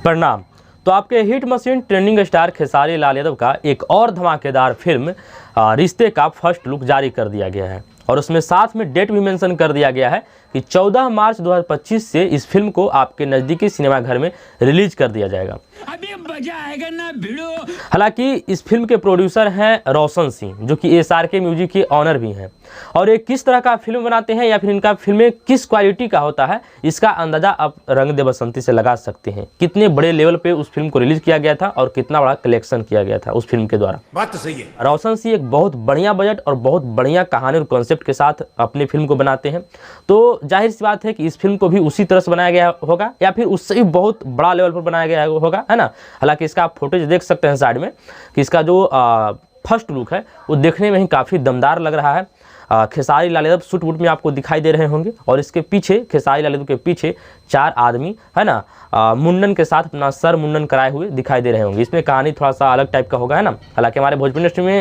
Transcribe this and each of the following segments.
प्रणाम। तो आपके hit machine trending star Khesari Lal Yadav का एक और धमाकेदार फिल्म रिश्ते का फर्स्ट लुक जारी कर दिया गया है और उसमें साथ में डेट भी मेंशन कर दिया गया है कि 14 मार्च 2025 से इस फिल्म को आपके नज़दीकी सिनेमाघर में रिलीज कर दिया जाएगा। अभी मजा आएगा ना भिड़ो। हालांकि इस फिल्म के प्रोड्यूसर हैं रोशन सिंह, जो कि SRK म्यूजिक के ऑनर भी हैं, और ये किस तरह का फिल्म बनाते हैं या फिर इनका फिल्में किस क्वालिटी का होता है, इसका अंदाजा आप रंग दे बसंती से लगा सकते हैं। कितने बड़े लेवल पे उस फिल्म को रिलीज किया गया था और कितना बड़ा कलेक्शन किया गया था उस फिल्म के द्वारा। बात तो सही है। रोशन सिंह एक बहुत बढ़िया बजट और बहुत बढ़िया कहानी और कॉन्सेप्ट के साथ अपनी फिल्म को बनाते हैं, तो जाहिर सी बात है कि इस फिल्म को भी उसी तरह से बनाया गया होगा या फिर उससे भी बहुत बड़ा लेवल पर बनाया गया होगा, है ना। हालांकि इसका आप फुटेज देख सकते हैं साइड में कि इसका जो फर्स्ट लुक है वो देखने में ही काफ़ी दमदार लग रहा है। खेसारी लाल यादव सूट बूट में आपको दिखाई दे रहे होंगे और इसके पीछे खेसारी लाल यादव के पीछे 4 आदमी, है ना, मुंडन के साथ अपना सर मुंडन कराए हुए दिखाई दे रहे होंगे। इसमें कहानी थोड़ा सा अलग टाइप का होगा, है ना। हालांकि हमारे भोजपुरी इंडस्ट्री में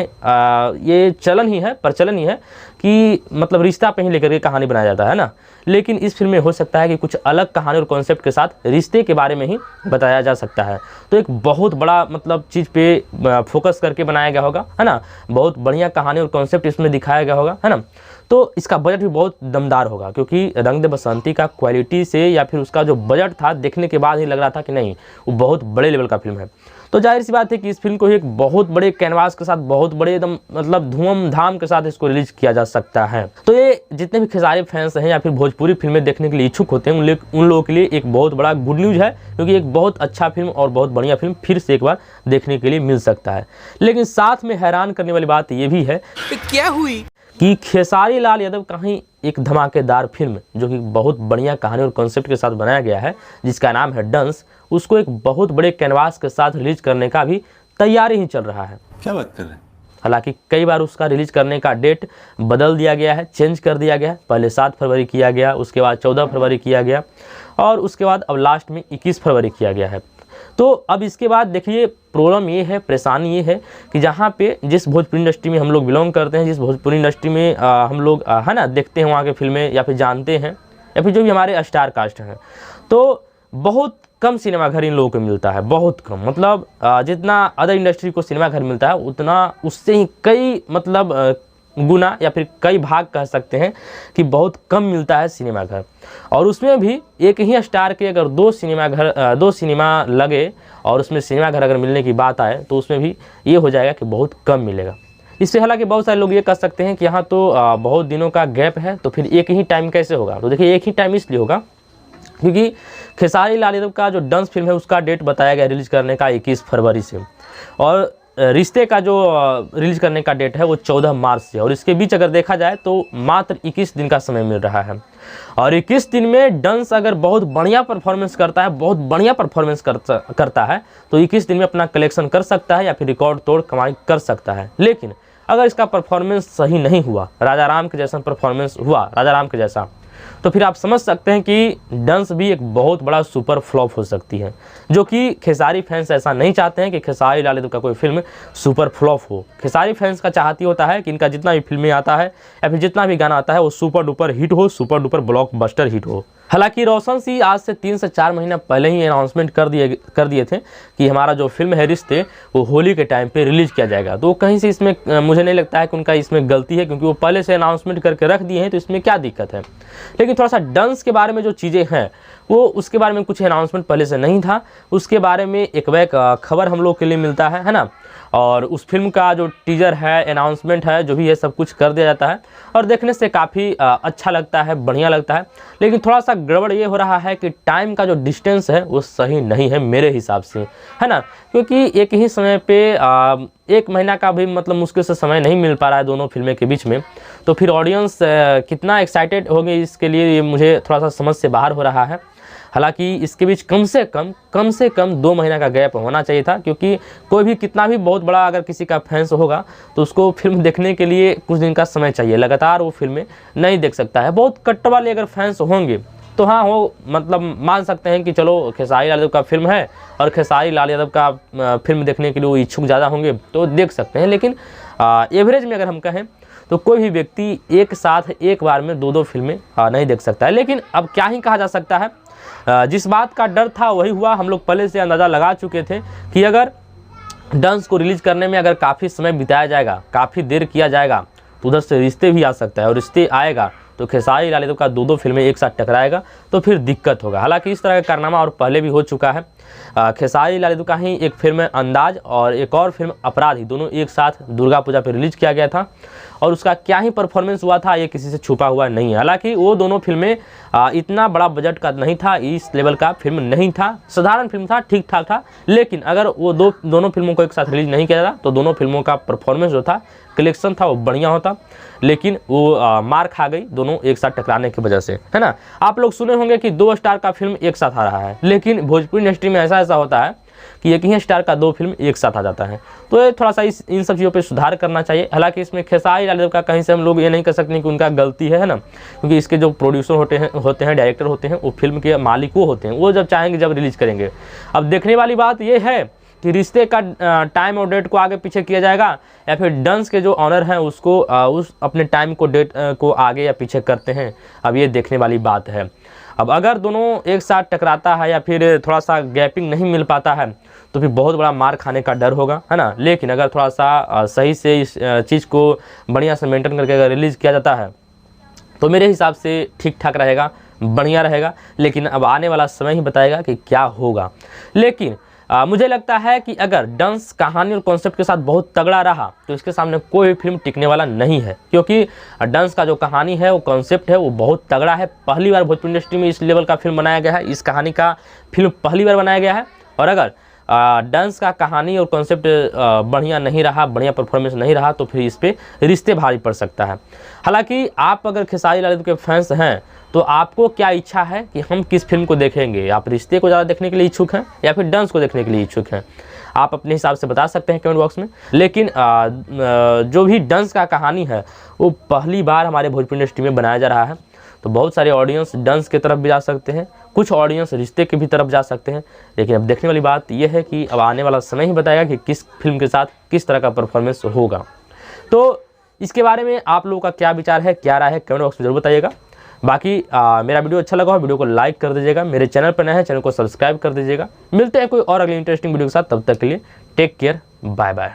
ये प्रचलन ही है कि मतलब रिश्ता पे ही लेकर के कहानी बनाया जाता है ना, लेकिन इस फिल्म में हो सकता है कि कुछ अलग कहानी और कॉन्सेप्ट के साथ रिश्ते के बारे में ही बताया जा सकता है। तो एक बहुत बड़ा मतलब चीज़ पे फोकस करके बनाया गया होगा, है ना। बहुत बढ़िया कहानी और कॉन्सेप्ट इसमें दिखाया गया होगा, है ना। तो इसका बजट भी बहुत दमदार होगा, क्योंकि रंग दे बसंती का क्वालिटी से या फिर उसका जो बजट था देखने के बाद ही लग रहा था कि नहीं, वो बहुत बड़े लेवल का फिल्म है। तो जाहिर सी बात है कि इस फिल्म को एक बहुत बड़े कैनवास के साथ, बहुत बड़े एकदम मतलब धूमधाम के साथ इसको रिलीज किया जा सकता है। तो ये जितने भी खेसारी फैंस हैं या फिर भोजपुरी फिल्में देखने के लिए इच्छुक होते हैं उन लोगों के लिए एक बहुत बड़ा गुड न्यूज़ है, क्योंकि एक बहुत अच्छा फिल्म और बहुत बढ़िया फिल्म फिर से एक बार देखने के लिए मिल सकता है। लेकिन साथ में हैरान करने वाली बात ये भी है क्या हुई कि खेसारी लाल यादव का ही एक धमाकेदार फिल्म, जो कि बहुत बढ़िया कहानी और कॉन्सेप्ट के साथ बनाया गया है, जिसका नाम है डंस, उसको एक बहुत बड़े कैनवास के साथ रिलीज करने का भी तैयारी ही चल रहा है। क्या बात कर रहे हैं। हालांकि कई बार उसका रिलीज करने का डेट बदल दिया गया है, चेंज कर दिया गया है। पहले 7 फरवरी किया गया, उसके बाद 14 फरवरी किया गया और उसके बाद अब लास्ट में 21 फरवरी किया गया है। तो अब इसके बाद देखिए प्रॉब्लम ये है, परेशानी ये है कि जहाँ पे जिस भोजपुरी इंडस्ट्री में हम लोग बिलोंग करते हैं, जिस भोजपुरी इंडस्ट्री में हम लोग है ना देखते हैं वहाँ के फिल्में या फिर जानते हैं या फिर जो भी हमारे स्टार कास्ट हैं, तो बहुत कम सिनेमाघर इन लोगों को मिलता है, बहुत कम। मतलब जितना अदर इंडस्ट्री को सिनेमाघर मिलता है उतना उससे ही कई मतलब गुना या फिर कई भाग कह सकते हैं कि बहुत कम मिलता है सिनेमाघर। और उसमें भी एक ही स्टार के अगर 2 सिनेमा लगे और उसमें सिनेमाघर अगर मिलने की बात आए तो उसमें भी ये हो जाएगा कि बहुत कम मिलेगा। इससे हालांकि बहुत सारे लोग ये कह सकते हैं कि यहाँ तो बहुत दिनों का गैप है, तो फिर एक ही टाइम कैसे होगा। तो देखिए एक ही टाइम इसलिए होगा क्योंकि खेसारी लाल यादव का जो डंस फिल्म है उसका डेट बताया गया रिलीज करने का 21 फरवरी से, और रिश्ते का जो रिलीज करने का डेट है वो 14 मार्च से, और इसके बीच अगर देखा जाए तो मात्र 21 दिन का समय मिल रहा है। और 21 दिन में डंस अगर बहुत बढ़िया परफॉर्मेंस करता है, बहुत बढ़िया परफॉर्मेंस करता है तो 21 दिन में अपना कलेक्शन कर सकता है या फिर रिकॉर्ड तोड़ कमाई कर सकता है। लेकिन अगर इसका परफॉर्मेंस सही नहीं हुआ, राजा राम के जैसा परफॉर्मेंस हुआ, राजा राम के जैसा, तो फिर आप समझ सकते हैं कि डंस भी एक बहुत बड़ा सुपर फ्लॉप हो सकती है, जो कि खेसारी फैंस ऐसा नहीं चाहते हैं कि खेसारी लाल यादव का कोई फिल्म सुपर फ्लॉप हो। खेसारी फैंस का चाहती होता है कि इनका जितना भी फिल्में आता है या फिर जितना भी गाना आता है वो सुपर डुपर हिट हो, सुपर डुपर ब्लॉकबस्टर हिट हो। हालांकि रोशन सिंह आज से 3 से 4 महीना पहले ही अनाउंसमेंट कर दिए थे कि हमारा जो फिल्म है रिश्ते वो होली के टाइम पे रिलीज किया जाएगा। तो कहीं से इसमें मुझे नहीं लगता है कि उनका इसमें गलती है, क्योंकि वो पहले से अनाउंसमेंट करके रख दिए हैं, तो इसमें क्या दिक्कत है। लेकिन थोड़ा सा डंस के बारे में जो चीज़ें हैं वो उसके बारे में कुछ अनाउंसमेंट पहले से नहीं था, उसके बारे में एक बैक खबर हम लोग के लिए मिलता है ना। और उस फिल्म का जो टीजर है, अनाउंसमेंट है, जो भी है सब कुछ कर दिया जाता है और देखने से काफ़ी अच्छा लगता है, बढ़िया लगता है। लेकिन थोड़ा सा गड़बड़ ये हो रहा है कि टाइम का जो डिस्टेंस है वो सही नहीं है मेरे हिसाब से, है ना। क्योंकि एक ही समय पे 1 महीना का भी मतलब मुश्किल से समय नहीं मिल पा रहा है दोनों फिल्में के बीच में, तो फिर ऑडियंस कितना एक्साइटेड होगी इसके लिए ये मुझे थोड़ा सा समझ से बाहर हो रहा है। हालांकि इसके बीच कम से कम 2 महीना का गैप होना चाहिए था, क्योंकि कोई भी कितना भी बहुत बड़ा अगर किसी का फैंस होगा तो उसको फिल्म देखने के लिए कुछ दिन का समय चाहिए, लगातार वो फिल्में नहीं देख सकता है। बहुत कट्टर वाले अगर फैंस होंगे तो हाँ वो मतलब मान सकते हैं कि चलो खेसारी लाल यादव का फिल्म है और खेसारी लाल यादव का फिल्म देखने के लिए वो इच्छुक ज़्यादा होंगे तो देख सकते हैं। लेकिन एवरेज में अगर हम कहें तो कोई भी व्यक्ति एक साथ एक बार में 2-2 फिल्में नहीं देख सकता है। लेकिन अब क्या ही कहा जा सकता है, जिस बात का डर था वही हुआ। हम लोग पहले से अंदाज़ा लगा चुके थे कि अगर डंस को रिलीज़ करने में अगर काफ़ी समय बिताया जाएगा, काफ़ी देर किया जाएगा, तो उधर से रिश्ते भी आ सकता है, और रिश्ते आएगा तो खेसारी लाल यादव का 2-2 फिल्में एक साथ टकराएगा तो फिर दिक्कत होगा। हालांकि इस तरह का कारनामा और पहले भी हो चुका है। खेसारी लाल यादव का ही एक फिल्म अंदाज और एक और फिल्म अपराधी, दोनों एक साथ दुर्गा पूजा पर रिलीज किया गया था, और उसका क्या ही परफॉर्मेंस हुआ था ये किसी से छुपा हुआ नहीं है। हालांकि वो दोनों फिल्में इतना बड़ा बजट का नहीं था, इस लेवल का फिल्म नहीं था, साधारण फिल्म था, ठीक ठाक था। लेकिन अगर वो दोनों फिल्मों को एक साथ रिलीज नहीं किया जाता तो दोनों फिल्मों का परफॉर्मेंस जो था, कलेक्शन था, वो बढ़िया होता। लेकिन वो मार खा गई दोनों एक साथ टकराने की वजह से, है ना। आप लोग सुने होंगे कि 2 स्टार का फिल्म एक साथ आ रहा है, लेकिन भोजपुरी इंडस्ट्री में ऐसा होता है कि एक ही स्टार का 2 फिल्म एक साथ आ जाता है। तो ये थोड़ा सा इन सब चीज़ों पे सुधार करना चाहिए। हालांकि इसमें खेसारी लाल यादव का कहीं से हम लोग ये नहीं कर सकते कि उनका गलती है ना, क्योंकि इसके जो प्रोड्यूसर होते हैं डायरेक्टर होते हैं, वो फिल्म के मालिक वो होते हैं, वो जब चाहेंगे जब रिलीज करेंगे। अब देखने वाली बात ये है कि रिश्ते का टाइम और डेट को आगे पीछे किया जाएगा, या फिर डंस के जो ऑनर हैं उसको उस अपने टाइम को डेट को आगे या पीछे करते हैं। अब ये देखने वाली बात है। अब अगर दोनों एक साथ टकराता है या फिर थोड़ा सा गैपिंग नहीं मिल पाता है तो फिर बहुत बड़ा मार खाने का डर होगा, है ना। लेकिन अगर थोड़ा सा सही से इस चीज़ को बढ़िया से मेंटेन करके अगर रिलीज़ किया जाता है तो मेरे हिसाब से ठीक ठाक रहेगा, बढ़िया रहेगा। लेकिन अब आने वाला समय ही बताएगा कि क्या होगा। लेकिन मुझे लगता है कि अगर डंस कहानी और कॉन्सेप्ट के साथ बहुत तगड़ा रहा तो इसके सामने कोई भी फिल्म टिकने वाला नहीं है, क्योंकि डंस का जो कहानी है, वो कॉन्सेप्ट है, वो बहुत तगड़ा है। पहली बार भोजपुरी इंडस्ट्री में इस लेवल का फिल्म बनाया गया है, इस कहानी का फिल्म पहली बार बनाया गया है। और अगर डांस का कहानी और कॉन्सेप्ट बढ़िया नहीं रहा, बढ़िया परफॉर्मेंस नहीं रहा, तो फिर इस पे रिश्ते भारी पड़ सकता है। हालांकि आप अगर खेसारी लाल यादव के फैंस हैं तो आपको क्या इच्छा है कि हम किस फिल्म को देखेंगे? आप रिश्ते को ज़्यादा देखने के लिए इच्छुक हैं या फिर डांस को देखने के लिए इच्छुक हैं? आप अपने हिसाब से बता सकते हैं कमेंट बॉक्स में। लेकिन जो भी डांस का कहानी है वो पहली बार हमारे भोजपुरी इंडस्ट्री में बनाया जा रहा है, तो बहुत सारे ऑडियंस डांस की तरफ भी जा सकते हैं, कुछ ऑडियंस रिश्ते की भी तरफ जा सकते हैं। लेकिन अब देखने वाली बात यह है कि अब आने वाला समय ही बताएगा कि किस फिल्म के साथ किस तरह का परफॉर्मेंस होगा। तो इसके बारे में आप लोगों का क्या विचार है, क्या राय है, कमेंट बॉक्स में जरूर बताइएगा। बाकी मेरा वीडियो अच्छा लगा हो वीडियो को लाइक कर दीजिएगा, मेरे चैनल पर नए हैं चैनल को सब्सक्राइब कर दीजिएगा। मिलते हैं कोई और अगली इंटरेस्टिंग वीडियो के साथ, तब तक के लिए टेक केयर, बाय बाय।